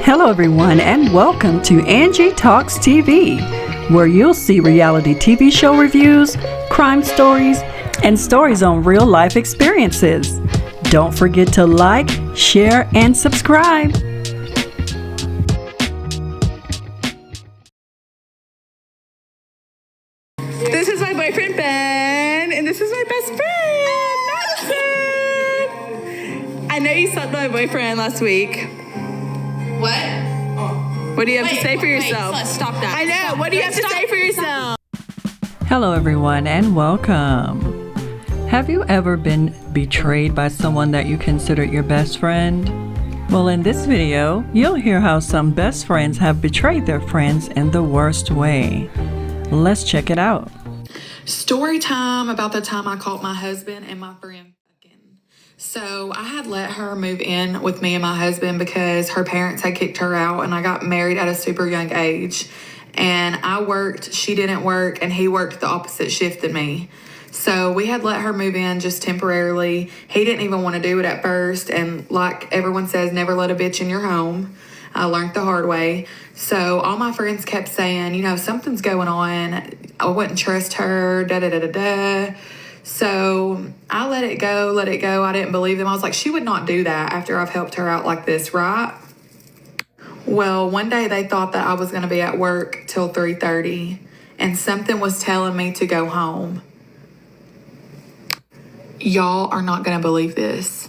Hello everyone and welcome to Angie Talks TV, where you'll see reality TV show reviews, crime stories, and stories on real life experiences. Don't forget to like, share, and subscribe. This is my boyfriend Ben, and this is my best friend, Madison. I know you slept with my boyfriend last week. What do you have to say for yourself? Stop that. I know. What do you have to say for yourself? Hello everyone and welcome. Have you ever been betrayed by someone that you considered your best friend? Well, in this video, you'll hear how some best friends have betrayed their friends in the worst way. Let's check it out. Story time about the time I caught my husband and my friend fucking. So I had let her move in with me and my husband because her parents had kicked her out, and I got married at a super young age. And I worked, she didn't work, and he worked the opposite shift than me. So we had let her move in just temporarily. He didn't even want to do it at first. And like everyone says, never let a bitch in your home. I learned the hard way. So all my friends kept saying, you know, something's going on. I wouldn't trust her, da-da-da-da-da. So I let it go. I didn't believe them. I was like, she would not do that after I've helped her out like this, right? Well, one day they thought that I was going to be at work till 3:30, and something was telling me to go home. Y'all are not going to believe this.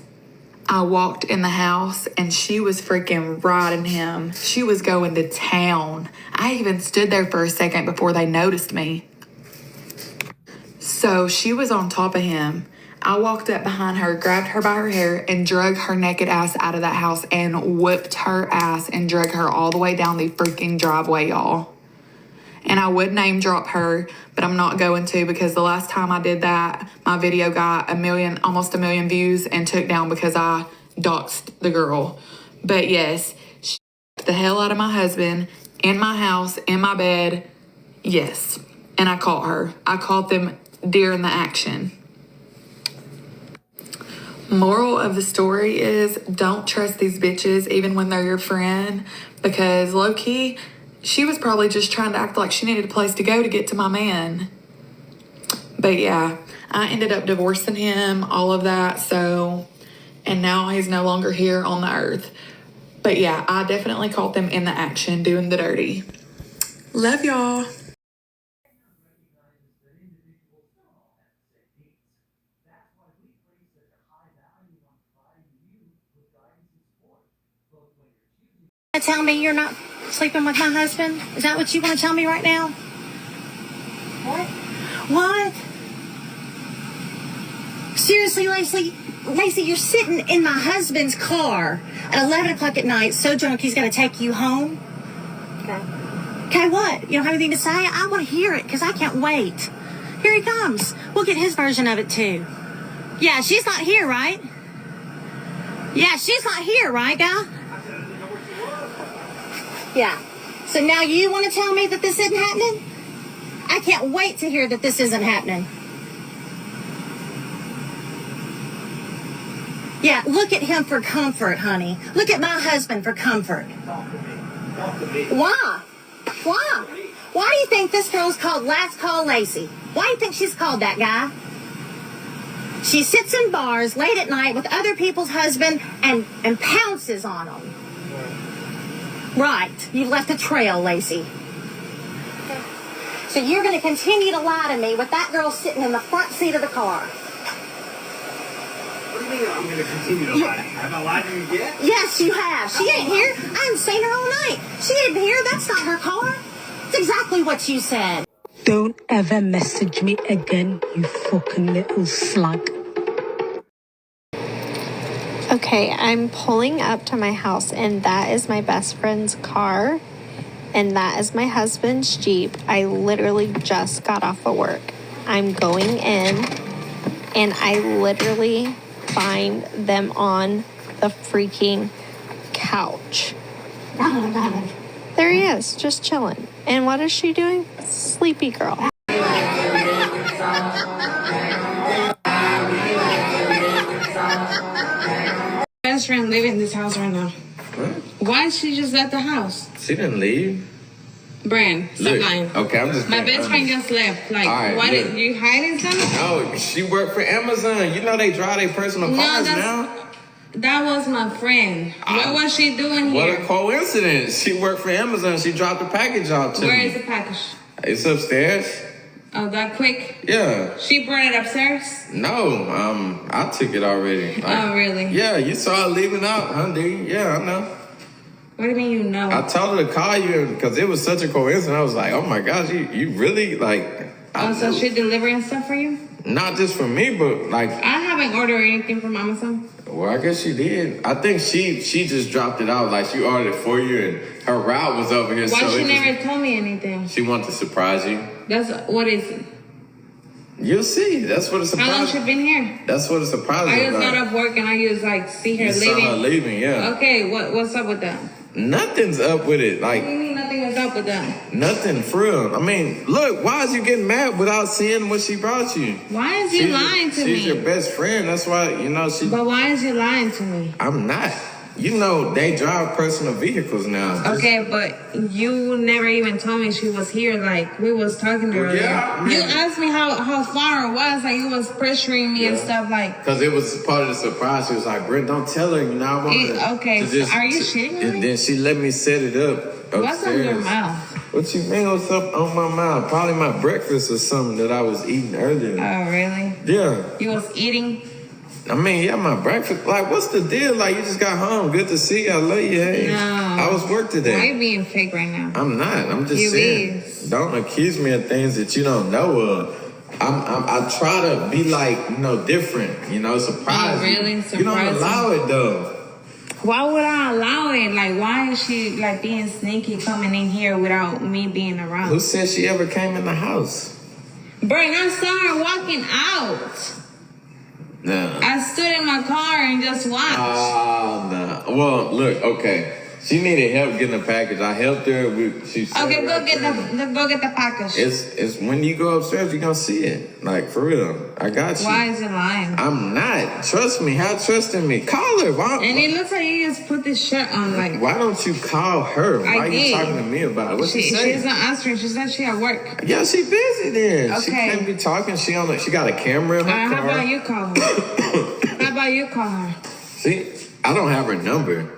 I walked in the house and she was freaking riding him. She was going to town. I even stood there for a second before they noticed me. So she was on top of him. I walked up behind her, grabbed her by her hair, and drug her naked ass out of that house and whipped her ass and drug her all the way down the freaking driveway, y'all. And I would name drop her, but I'm not going to, because the last time I did that, my video got almost a million views and took down because I doxed the girl. But yes, she the hell out of my husband, in my house, in my bed. Yes. And I caught her. I caught them during the action. Moral of the story is, don't trust these bitches even when they're your friend, because low-key, she was probably just trying to act like she needed a place to go to get to my man. But yeah, I ended up divorcing him, all of that, and now he's no longer here on the earth. But yeah, I definitely caught them in the action, doing the dirty. Love y'all. Tell me you're not sleeping with my husband? Is that what you want to tell me right now? What? Seriously, Lacey, you're sitting in my husband's car at 11 o'clock at night, so drunk he's going to take you home? Okay. Okay, what? You don't have anything to say? I want to hear it because I can't wait. Here he comes. We'll get his version of it too. Yeah, she's not here, right? Yeah, she's not here, right, guy? Yeah. So now you want to tell me that this isn't happening? I can't wait to hear that this isn't happening. Yeah, look at him for comfort, honey. Look at my husband for comfort. Why? Why? Why do you think this girl's called Last Call Lacey? Why do you think she's called that, guy? She sits in bars late at night with other people's husband and pounces on them. Right. You've left a trail, Lacey. So you're going to continue to lie to me with that girl sitting in the front seat of the car. What do you mean I'm going to continue to lie? Have I lied to you yet? Yes, you have. She ain't here. I haven't seen her all night. She ain't here. That's not her car. It's exactly what you said. Don't ever message me again, you fucking little slug. Okay, I'm pulling up to my house, and that is my best friend's car, and that is my husband's Jeep. I literally just got off of work. I'm going in, and I literally find them on the freaking couch. There he is, just chilling. And what is she doing? Sleepy girl. Best friend living in this house right now. Why is she just at the house? She didn't leave. Brand, stop lying. Okay, I'm just. My best friend just left. Like, right, why did you hiding something? No, she worked for Amazon. You know they drive their personal cars now. That was my friend. What was she doing here? What a coincidence. She worked for Amazon. She dropped the package off to me. Where is the package? It's upstairs. Oh, that quick? Yeah. She brought it upstairs? No, I took it already. Oh, really? Yeah, you saw her leaving out, huh, D? Yeah, I know. What do you mean you know? I told her to call you because it was such a coincidence. I was like, oh my gosh, you really, like... So she delivering stuff for you? Not just for me, but like... I haven't ordered anything from Amazon. Well, I guess she did. I think she just dropped it out. Like, she ordered it for you, and her route was over here. Why so she never told me anything? She wanted to surprise you. What is it? You'll see. That's what a surprise. How long she been here? That's what a surprise is. I just got off work and I just like see her leaving. You saw her leaving, yeah. Okay, what's up with that? Nothing's up with it. Like, What do you mean nothing is up with that? nothing, for real. I mean, look, why is you getting mad without seeing what she brought you? Why is you lying to me? She's your best friend. That's why, she... But why is you lying to me? I'm not. You know, they drive personal vehicles now. Okay, but you never even told me she was here. Like, we was talking to her. Yeah, you asked me how far it was. Like, you was pressuring me and stuff. Like, because it was part of the surprise. She was like, Brent, don't tell her. I want her okay, to just... are you shitting me? And then she let me set it up upstairs. What's on your mouth? What you mean what's up on my mouth? Probably my breakfast or something that I was eating earlier. Oh, really? Yeah. You was eating? I mean, yeah, my breakfast. Like, what's the deal? Like, you just got home. Good to see you. I love you. Hey. No. I was work today. Why are you being fake right now? I'm not. I'm just You saying. is. Don't accuse me of things that you don't know of. I try to be like, different. Surprise. Oh, really? You don't allow it though. Why would I allow it? Like, why is she like being sneaky coming in here without me being around? Who said she ever came in the house? Brent, I saw her walking out. No. I stood in my car and just watched. No. Well, look, okay. She needed help getting a package. I helped her. Okay, go get the package. It's when you go upstairs, you're gonna see it. Like, for real. I got you. Why is it lying? I'm not. Trust me. Have trust in me. Call her. Why? And it looks like you just put this shirt on. Like, why don't you call her? Why are you talking to me about it? What's she saying? She's not answering. She said she at work. Yeah, she busy then. Okay. She can't be talking. She got a camera in her car. How about you call her? How about you call her? See, I don't have her number.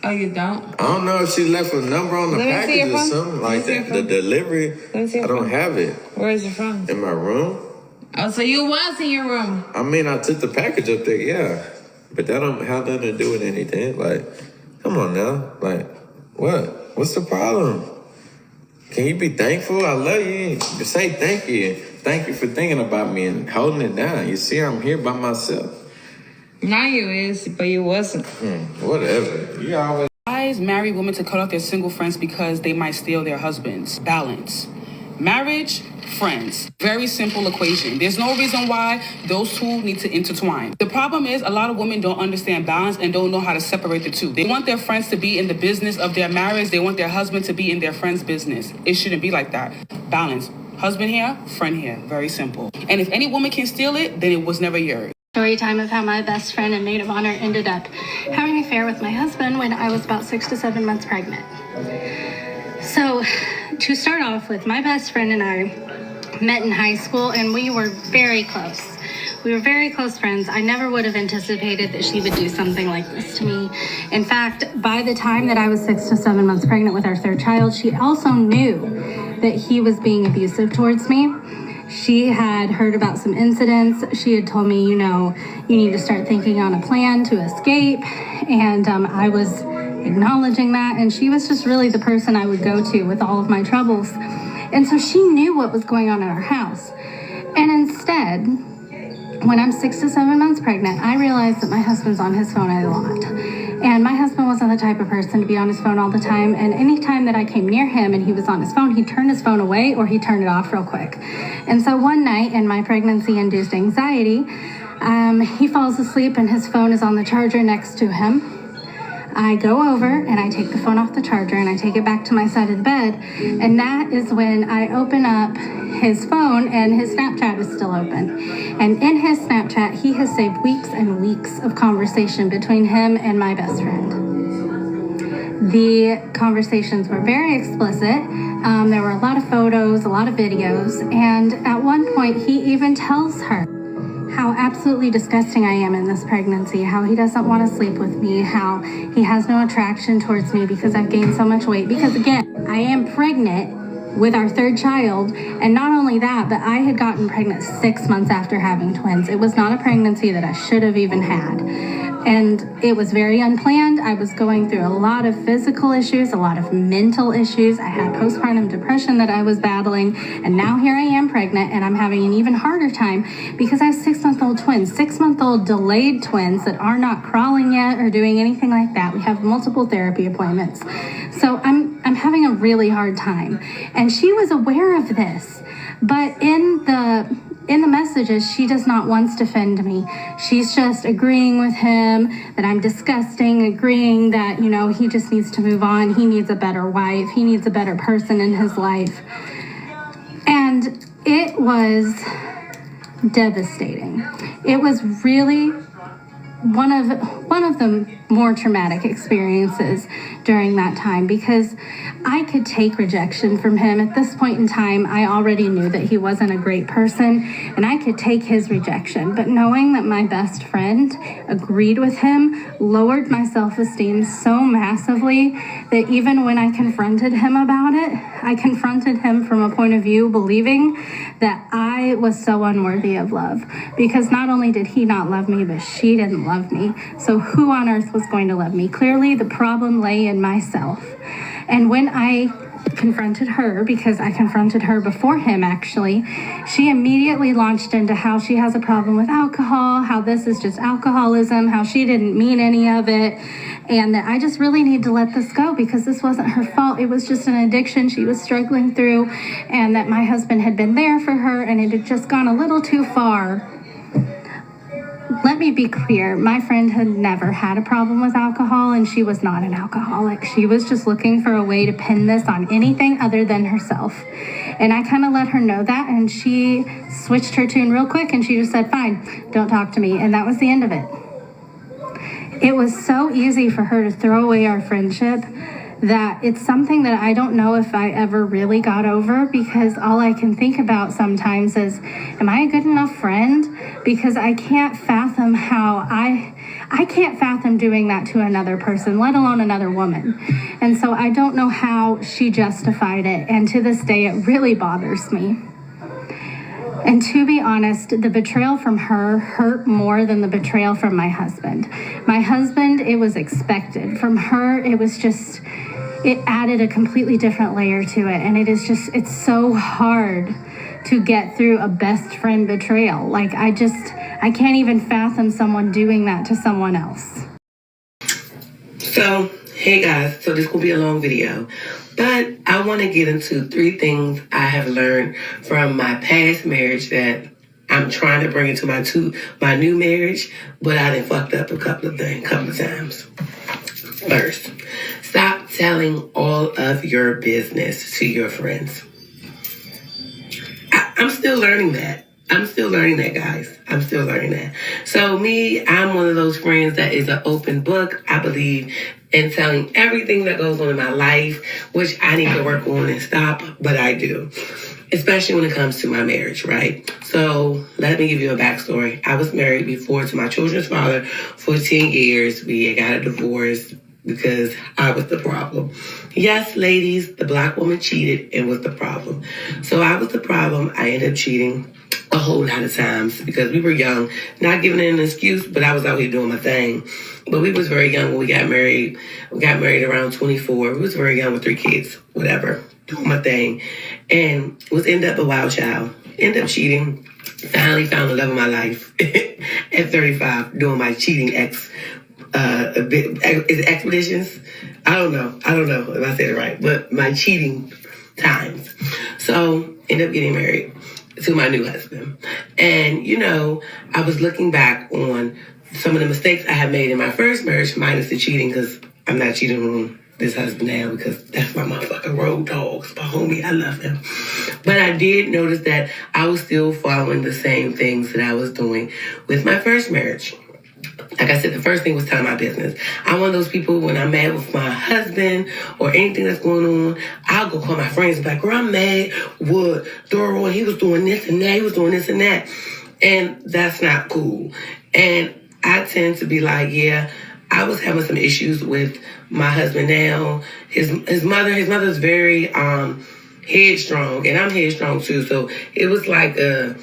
Oh, you don't? I don't know if she left a number on the package or something like that. The delivery, I don't have it. Where is your phone? In my room. Oh, so you was in your room? I mean, I took the package up there, yeah. But that don't have nothing to do with anything. Like, come on now. Like, what? What's the problem? Can you be thankful? I love you. Just say thank you. Thank you for thinking about me and holding it down. You see, I'm here by myself. Now you is, but you wasn't. Whatever. You always... Advise married women to cut off their single friends because they might steal their husbands. Balance. Marriage, friends. Very simple equation. There's no reason why those two need to intertwine. The problem is a lot of women don't understand balance and don't know how to separate the two. They want their friends to be in the business of their marriage. They want their husband to be in their friend's business. It shouldn't be like that. Balance. Husband here, friend here. Very simple. And if any woman can steal it, then it was never yours. Story time of how my best friend and maid of honor ended up having an affair with my husband when I was about 6 to 7 months pregnant. So, to start off with, my best friend and I met in high school and we were very close. We were very close friends. I never would have anticipated that she would do something like this to me. In fact, by the time that I was 6 to 7 months pregnant with our third child, she also knew that he was being abusive towards me. She had heard about some incidents. She had told me, you need to start thinking on a plan to escape. And I was acknowledging that. And she was just really the person I would go to with all of my troubles. And so she knew what was going on in our house. And instead, when I'm 6 to 7 months pregnant, I realized that my husband's on his phone a lot. And my husband wasn't the type of person to be on his phone all the time. And anytime that I came near him and he was on his phone, he'd turn his phone away or he'd turn it off real quick. And so one night in my pregnancy-induced anxiety, he falls asleep and his phone is on the charger next to him. I go over and I take the phone off the charger and I take it back to my side of the bed. And that is when I open up his phone and his Snapchat is still open. And in his Snapchat, he has saved weeks and weeks of conversation between him and my best friend. The conversations were very explicit. There were a lot of photos, a lot of videos, and at one point he even tells her how absolutely disgusting I am in this pregnancy, how he doesn't want to sleep with me, how he has no attraction towards me because I've gained so much weight. Because again, I am pregnant with our third child, and not only that, but I had gotten pregnant 6 months after having twins. It was not a pregnancy that I should have even had. And it was very unplanned. I was going through a lot of physical issues, a lot of mental issues. I had postpartum depression that I was battling. And now here I am pregnant, and I'm having an even harder time because I have 6-month-old twins, 6-month-old delayed twins that are not crawling yet or doing anything like that. We have multiple therapy appointments. So I'm having a really hard time. And she was aware of this. But in the messages, she does not once defend me. She's just agreeing with him that I'm disgusting, agreeing that, you know, he just needs to move on. He needs a better wife. He needs a better person in his life. And it was devastating. It was really one of the more traumatic experiences during that time, because I could take rejection from him. At this point in time, I already knew that he wasn't a great person, and I could take his rejection. But knowing that my best friend agreed with him lowered my self-esteem so massively that even when I confronted him about it, I confronted him from a point of view believing that I was so unworthy of love, because not only did he not love me, but she didn't love me. So who on earth was going to love me? Clearly the problem lay in myself. And when I confronted her, because I confronted her before him actually, she immediately launched into how she has a problem with alcohol, how this is just alcoholism, how she didn't mean any of it, and that I just really need to let this go because this wasn't her fault. It was just an addiction she was struggling through, and that my husband had been there for her and it had just gone a little too far. Let me be clear, my friend had never had a problem with alcohol, and she was not an alcoholic. She was just looking for a way to pin this on anything other than herself. And I kind of let her know that, and she switched her tune real quick, and she just said, fine, don't talk to me. And that was the end of it. It was so easy for her to throw away our friendship that it's something that I don't know if I ever really got over, because all I can think about sometimes is, am I a good enough friend? Because I can't fathom how I can't fathom doing that to another person, let alone another woman. And so I don't know how she justified it, and to this day it really bothers me. And to be honest, the betrayal from her hurt more than the betrayal from my husband. My husband, it was expected. From her, it was just, it added a completely different layer to it. And it's so hard to get through a best friend betrayal. Like, I can't even fathom someone doing that to someone else. So, hey guys, so this will be a long video, but I want to get into 3 things I have learned from my past marriage that I'm trying to bring into my new marriage, but I done fucked up a couple of times. First, stop telling all of your business to your friends. I'm still learning that. Guys. I'm still learning that. So I'm one of those friends that is an open book. I believe in telling everything that goes on in my life, which I need to work on and stop, but I do. Especially when it comes to my marriage, right? So let me give you a backstory. I was married before to my children's father for 10 years. We got a divorce because I was the problem. Yes, ladies, the black woman cheated and was the problem. So I was the problem. I ended up cheating a whole lot of times because we were young, not giving it an excuse, but I was out here doing my thing. But we was very young when we got married. We got married around 24. We was very young with 3 kids, whatever, doing my thing. And was end up a wild child. End up cheating. Finally found the love of my life at 35, doing my cheating expeditions. I don't know if I said it right, but my cheating times. So ended up getting married to my new husband. And, I was looking back on some of the mistakes I had made in my first marriage, minus the cheating, because I'm not cheating on this husband now because that's my motherfucking road dog. It's my homie. I love him. But I did notice that I was still following the same things that I was doing with my first marriage. Like I said, the first thing was telling my business. I'm one of those people, when I'm mad with my husband or anything that's going on, I'll go call my friends and be like, girl, I'm mad with Doro. He was doing this and that. He was doing this and that. And that's not cool. And I tend to be like, yeah, I was having some issues with my husband now. His mother's very headstrong, and I'm headstrong too. So it was like a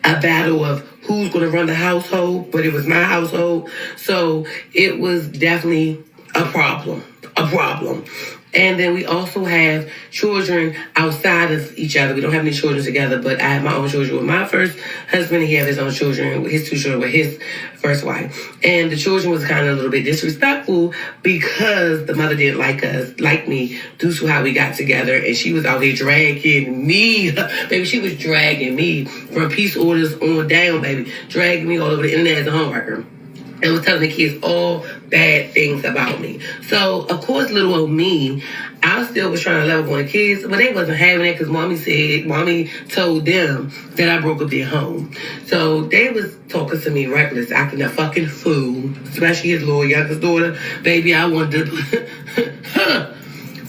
battle of who's going to run the household, but it was my household. So it was definitely a problem. And then we also have children outside of each other. We don't have any children together, but I have my own children with my first husband. He had his own children, his 2 children with his first wife. And the children was kind of a little bit disrespectful because the mother didn't like me due to how we got together. And she was out here dragging me. Baby, she was dragging me from peace orders on down, baby. Dragging me all over the internet as a homewrecker. And was telling the kids all bad things about me. So, of course, little old me, I still was trying to level on the kids, but they wasn't having it because mommy told them that I broke up their home. So they was talking to me reckless, acting a fucking fool, especially his little youngest daughter. Baby, I wanted to...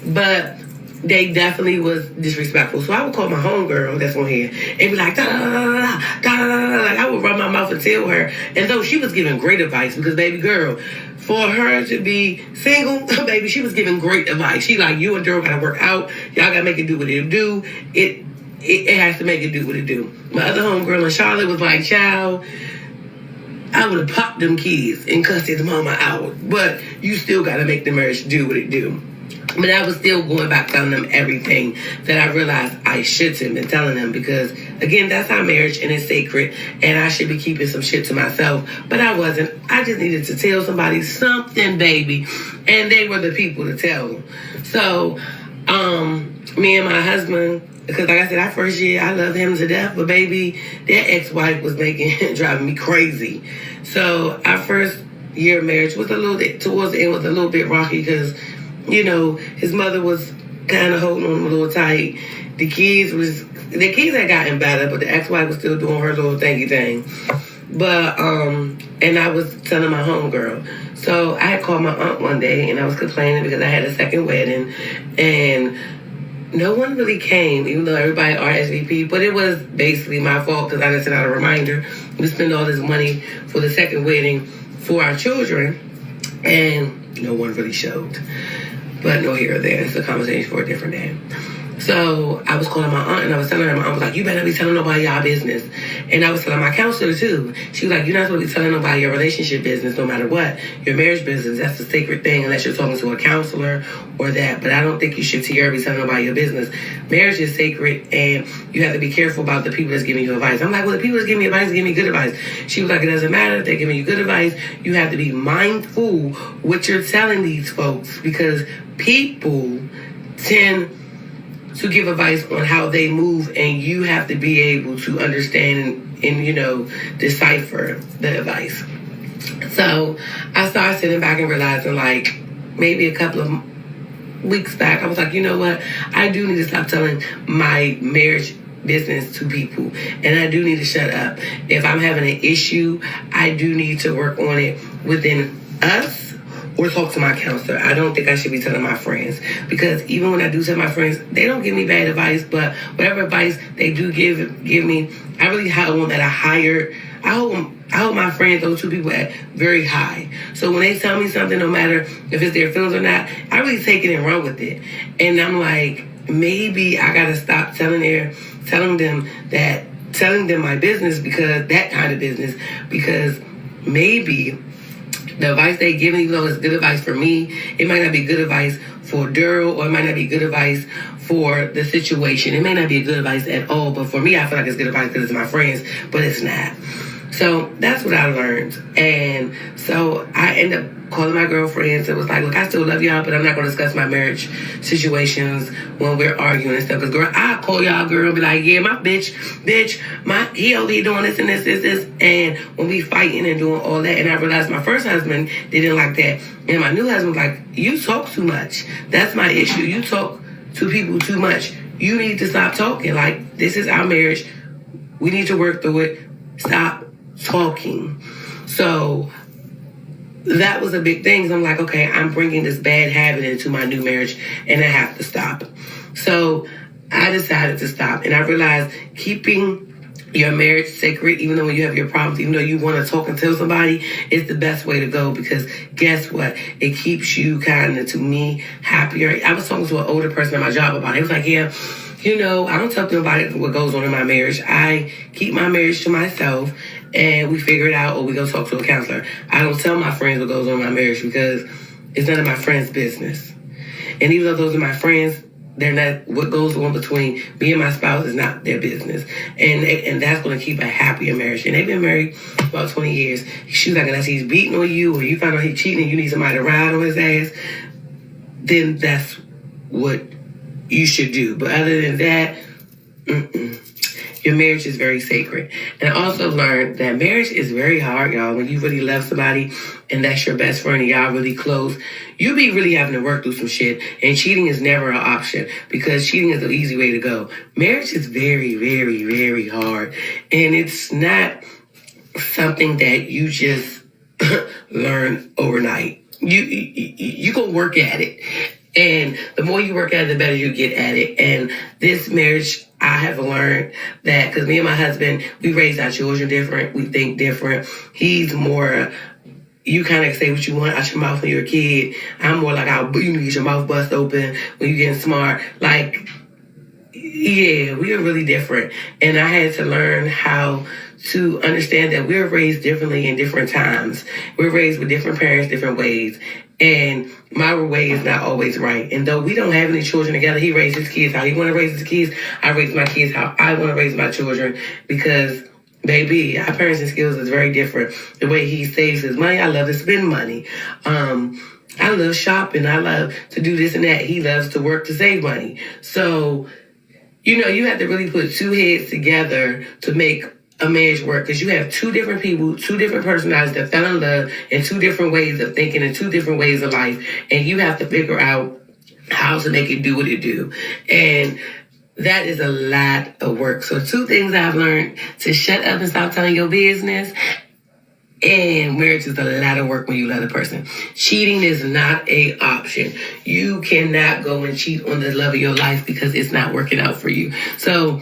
But they definitely was disrespectful. So I would call my homegirl that's on here and be like, da da da da da da da. Like I would run my mouth and tell her. And though she was giving great advice, because baby girl, for her to be single, baby, she was giving great advice. She like, you and Daryl gotta work out. Y'all gotta make it do what it do. It has to make it do what it do. My other homegirl in Charlotte was like, child, I would have popped them kids and cussed his mama out. But you still gotta make the marriage do what it do. But I was still going back telling them everything that I realized I shouldn't have been telling them because, again, that's our marriage and it's sacred and I should be keeping some shit to myself. But I wasn't. I just needed to tell somebody something, baby. And they were the people to tell them. So, me and my husband, because like I said, our first year, I loved him to death. But, baby, their ex-wife was driving me crazy. So, our first year of marriage was towards the end was a little bit rocky because, you know, his mother was kind of holding on him a little tight. The kids had gotten better, but the ex-wife was still doing her little thingy thing. But, and I was telling my homegirl. So I had called my aunt one day and I was complaining because I had a second wedding and no one really came, even though everybody RSVP, but it was basically my fault because I didn't send out a reminder. We spent all this money for the second wedding for our children and no one really showed. But no here or there. It's a conversation for a different day. So I was calling my aunt and I was telling her, my aunt was like, you better not be telling nobody your business. And I was telling my counselor too. She was like, you're not supposed to be telling nobody your relationship business no matter what. Your marriage business, that's a sacred thing unless you're talking to a counselor or that. But I don't think you should be telling nobody your business. Marriage is sacred and you have to be careful about the people that's giving you advice. I'm like, well, the people that's giving me advice give me good advice. She was like, it doesn't matter if they're giving you good advice. You have to be mindful what you're telling these folks because people tend to give advice on how they move and you have to be able to understand and you know, decipher the advice. So I started sitting back and realizing like maybe a couple of weeks back, I was like, you know what? I do need to stop telling my marriage business to people and I do need to shut up. If I'm having an issue, I do need to work on it within us or talk to my counselor. I don't think I should be telling my friends because even when I do tell my friends, they don't give me bad advice, but whatever advice they do give me, I really hold them at a higher, I hold my friends, those two people at very high. So when they tell me something, no matter if it's their feelings or not, I really take it and run with it. And I'm like, maybe I gotta stop telling them my business because that kind of business, because maybe the advice they give me, even though it's good advice for me, it might not be good advice for Daryl, or it might not be good advice for the situation. It may not be good advice at all, but for me, I feel like it's good advice because it's my friends, but it's not. So that's what I learned. And so I ended up calling my girlfriends and was like, look, I still love y'all, but I'm not going to discuss my marriage situations when we're arguing and stuff. Because, girl, I call y'all, girl, and be like, yeah, my bitch, he only doing this and this. And when we fighting and doing all that, and I realized my first husband didn't like that. And my new husband was like, you talk too much. That's my issue. You talk to people too much. You need to stop talking. Like, this is our marriage. We need to work through it. Stop talking. So that was a big thing. So I'm like, okay, I'm bringing this bad habit into my new marriage and I have to stop. So I decided to stop, and I realized keeping your marriage sacred, even though when you have your problems, even though you want to talk and tell somebody, is the best way to go, because guess what? It keeps you kind of, to me, happier. I was talking to an older person at my job about it. He was like, yeah, you know, I don't tell nobody what goes on in my marriage. I keep my marriage to myself, and we figure it out, or we go talk to a counselor. I don't tell my friends what goes on in my marriage because it's none of my friends' business. And even though those are my friends, they're not, what goes on between me and my spouse is not their business. And that's going to keep a happier marriage. And they've been married about 20 years. She was like, unless he's beating on you or you find out he's cheating and you need somebody to ride on his ass, then that's what you should do. But other than that, your marriage is very sacred. And I also learned that marriage is very hard, y'all. When you really love somebody and that's your best friend and y'all really close, you be really having to work through some shit. And cheating is never an option, because cheating is the easy way to go. Marriage is very, very, very hard. And it's not something that you just learn overnight. You go work at it. And the more you work at it, the better you get at it. And this marriage, I have learned that, because me and my husband, we raise our children different. We think different. He's more, you kind of say what you want out your mouth when you're a kid. I'm more like, you need your mouth bust open when you're getting smart. Like, yeah, we are really different. And I had to learn how to understand that we're raised differently in different times. We're raised with different parents, different ways. And my way is not always right. And though we don't have any children together, he raised his kids how he want to raise his kids. I raise my kids how I want to raise my children, because, baby, our parenting skills is very different. The way he saves his money, I love to spend money. I love shopping. I love to do this and that. He loves to work to save money. So, you know, you have to really put two heads together to make a marriage work, because you have two different people, two different personalities that fell in love, and two different ways of thinking and two different ways of life. And you have to figure out how to make it do what it do. And that is a lot of work. So 2 things I've learned: to shut up and stop telling your business. And marriage is a lot of work when you love a person. Cheating is not an option. You cannot go and cheat on the love of your life because it's not working out for you. So,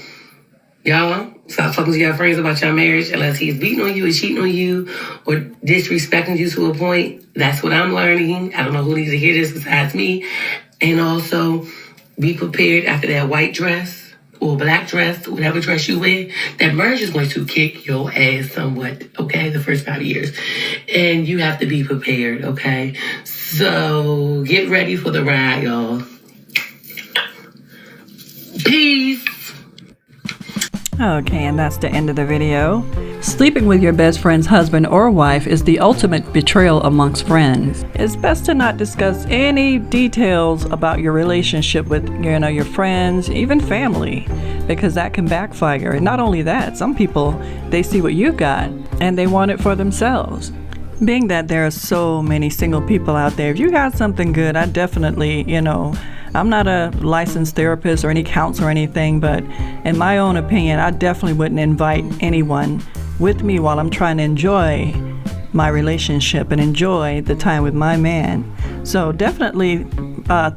y'all, stop talking to your friends about your marriage unless he's beating on you or cheating on you or disrespecting you to a point. That's what I'm learning. I don't know who needs to hear this besides me. And also, be prepared after that white dress or black dress, whatever dress you wear. That marriage is going to kick your ass somewhat, okay, the first 5 years. And you have to be prepared, okay? So get ready for the ride, y'all. Peace. Okay, and that's the end of the video. Sleeping with your best friend's husband or wife is the ultimate betrayal amongst friends. It's best to not discuss any details about your relationship with, your friends, even family, because that can backfire. And not only that, some people, they see what you got and they want it for themselves. Being that there are so many single people out there, if you got something good, I definitely, I'm not a licensed therapist or any counselor or anything, but in my own opinion, I definitely wouldn't invite anyone with me while I'm trying to enjoy my relationship and enjoy the time with my man. So definitely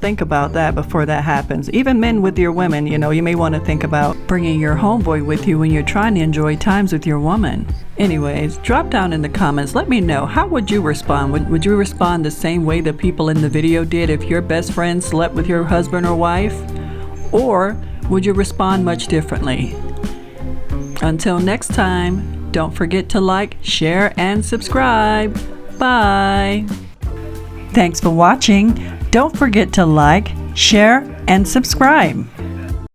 think about that before that happens. Even men with your women, you may want to think about bringing your homeboy with you when you're trying to enjoy times with your woman. Anyways, drop down in the comments. Let me know, how would you respond? Would you respond the same way the people in the video did if your best friend slept with your husband or wife? Or would you respond much differently? Until next time, don't forget to like, share, and subscribe. Bye. Thanks for watching. Don't forget to like, share, and subscribe.